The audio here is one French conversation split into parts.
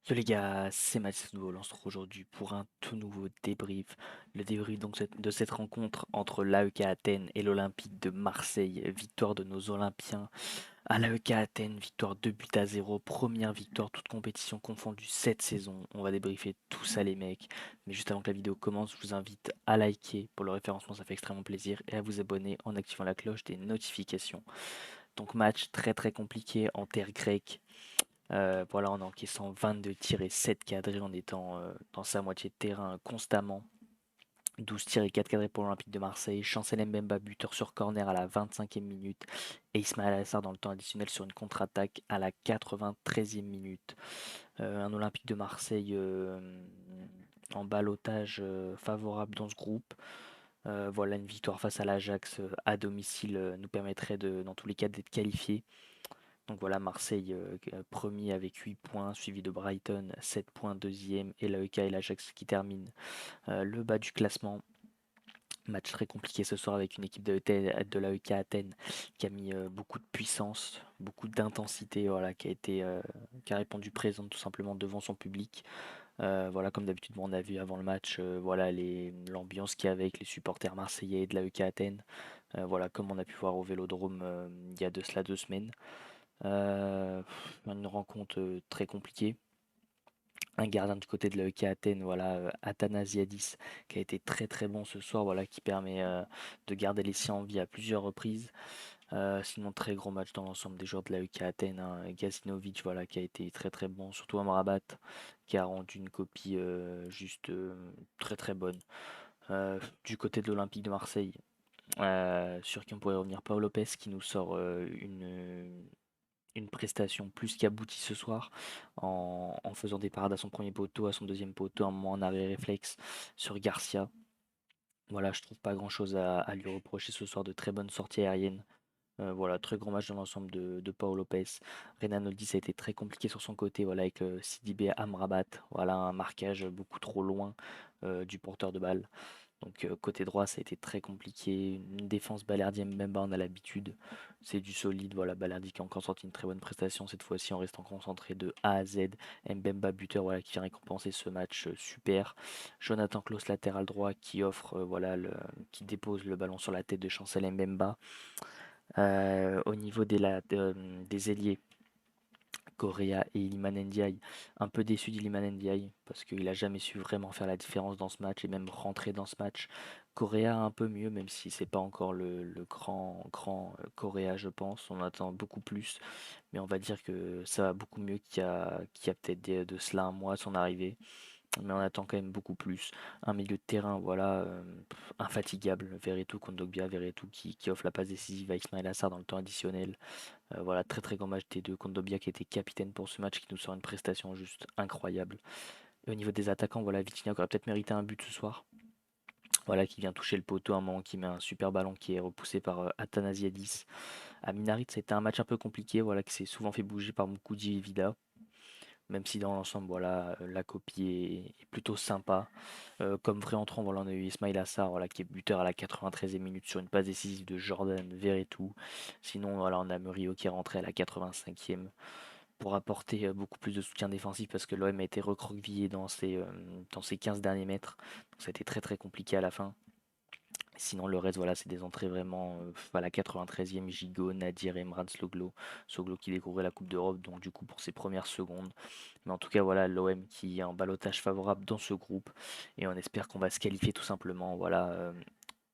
Yo les gars, c'est Mathis Football. On se retrouve aujourd'hui pour un tout nouveau débrief. Le débrief donc de cette rencontre entre l'AEK Athènes et l'Olympique de Marseille. Victoire de nos Olympiens à l'AEK Athènes, victoire 2 buts à 0. Première victoire, toute compétition confondue cette saison. On va débriefer tout ça les mecs. Mais juste avant que la vidéo commence, je vous invite à liker pour le référencement, ça fait extrêmement plaisir. Et à vous abonner en activant la cloche des notifications. Donc match très très compliqué en terre grecque. Voilà, en encaissant 22 tirs et 7 cadrés, en étant dans sa moitié de terrain constamment. 12 tirs et 4 cadrés pour l'Olympique de Marseille. Chancel Mbemba buteur sur corner à la 25e minute. Et Ismaël Assar dans le temps additionnel sur une contre-attaque à la 93e minute. Un Olympique de Marseille en ballottage favorable dans ce groupe. Voilà, une victoire face à l'Ajax à domicile nous permettrait dans tous les cas d'être qualifiés. Donc voilà, Marseille premier avec 8 points, suivi de Brighton 7 points deuxième, et l'AEK et l'Ajax qui terminent le bas du classement. Match très compliqué ce soir avec une équipe de l'AEK Athènes qui a mis beaucoup de puissance, beaucoup d'intensité, voilà, qui a répondu présente tout simplement devant son public. Voilà, comme d'habitude, on a vu avant le match, voilà l'ambiance qu'il y avait avec les supporters marseillais de l'AEK Athènes. Voilà, comme on a pu voir au Vélodrome il y a de cela 2 semaines. Une rencontre très compliquée. Un gardien du côté de l'AEK Athènes, voilà, Athanasiadis, qui a été très très bon ce soir, voilà, qui permet de garder les siens en vie à plusieurs reprises. Sinon, très gros match dans l'ensemble des joueurs de l'AEK Athènes, hein. Gacinovic, voilà, qui a été très très bon, surtout Amrabat, qui a rendu une copie juste très très bonne. Du côté de l'Olympique de Marseille, sur qui on pourrait revenir, Paul Lopez qui nous sort une prestation plus qu'aboutie ce soir en faisant des parades à son premier poteau, à son deuxième poteau, un moment en arrêt réflexe sur Garcia. Voilà, je trouve pas grand chose à lui reprocher ce soir, de très bonnes sorties aériennes. Voilà, très grand match dans l'ensemble de Paul Lopez. Renan Oldi, ça a été très compliqué sur son côté, voilà, avec Sidibé Amrabat. Voilà, un marquage beaucoup trop loin du porteur de balle. Donc côté droit, ça a été très compliqué. Une défense Balerdi Mbemba, on a l'habitude. C'est du solide. Voilà, Balerdi qui a encore sorti une très bonne prestation cette fois-ci en restant concentré de A à Z. Mbemba buteur, voilà, qui vient récompenser ce match super. Jonathan Klaus latéral droit qui offre voilà qui dépose le ballon sur la tête de Chancel Mbemba. Au niveau des ailiers, Correa et Iliman Ndiaye, un peu déçu d'Iliman Ndiaye parce qu'il a jamais su vraiment faire la différence dans ce match et même rentrer dans ce match. Correa un peu mieux, même si c'est pas encore le grand Correa, je pense. On attend beaucoup plus, mais on va dire que ça va beaucoup mieux qu'il y a peut-être de cela un mois à son arrivée. Mais on attend quand même beaucoup plus. Un milieu de terrain, voilà, infatigable. Verretou, Kondogbia, Verretou qui offre la passe décisive à Ismaël Assar dans le temps additionnel. Voilà, très très grand match des deux. Kondogbia qui était capitaine pour ce match, qui nous sort une prestation juste incroyable. Et au niveau des attaquants, voilà, Vitinha qui aurait peut-être mérité un but ce soir. Voilà, qui vient toucher le poteau à un moment, qui met un super ballon qui est repoussé par Athanasiadis. À Minarit, c'était un match un peu compliqué, voilà, qui s'est souvent fait bouger par Mukudi et Vida. Même si dans l'ensemble, voilà, la copie est plutôt sympa. Comme vrai entrant, voilà, on a eu Ismail Assar, voilà, qui est buteur à la 93e minute sur une passe décisive de Jordan Verretou. Sinon, voilà, on a Murillo qui est rentré à la 85e pour apporter beaucoup plus de soutien défensif parce que l'OM a été recroquevillé dans ses 15 derniers mètres. Donc ça a été très très compliqué à la fin. Sinon, le reste, voilà, c'est des entrées vraiment à la 93e, Gigot, Nadir, Emran, Sloglo. Soglo qui découvrait la Coupe d'Europe, donc du coup pour ses premières secondes. Mais en tout cas, voilà, l'OM qui est en ballottage favorable dans ce groupe. Et on espère qu'on va se qualifier tout simplement, voilà,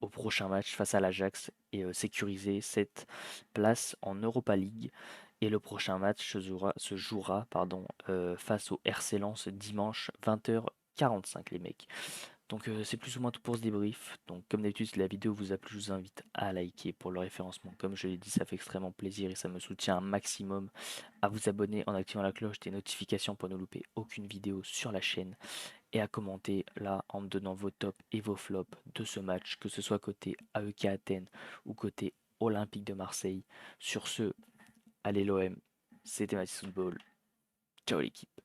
au prochain match face à l'Ajax et sécuriser cette place en Europa League. Et le prochain match se jouera pardon, face au RC Lens dimanche 20h45, les mecs. Donc c'est plus ou moins tout pour ce débrief. Donc comme d'habitude, si la vidéo vous a plu, je vous invite à liker pour le référencement. Comme je l'ai dit, ça fait extrêmement plaisir et ça me soutient un maximum. À vous abonner en activant la cloche des notifications pour ne louper aucune vidéo sur la chaîne. Et à commenter là en me donnant vos tops et vos flops de ce match, que ce soit côté AEK Athènes ou côté Olympique de Marseille. Sur ce, allez l'OM, c'était Mathis Football. Ciao l'équipe.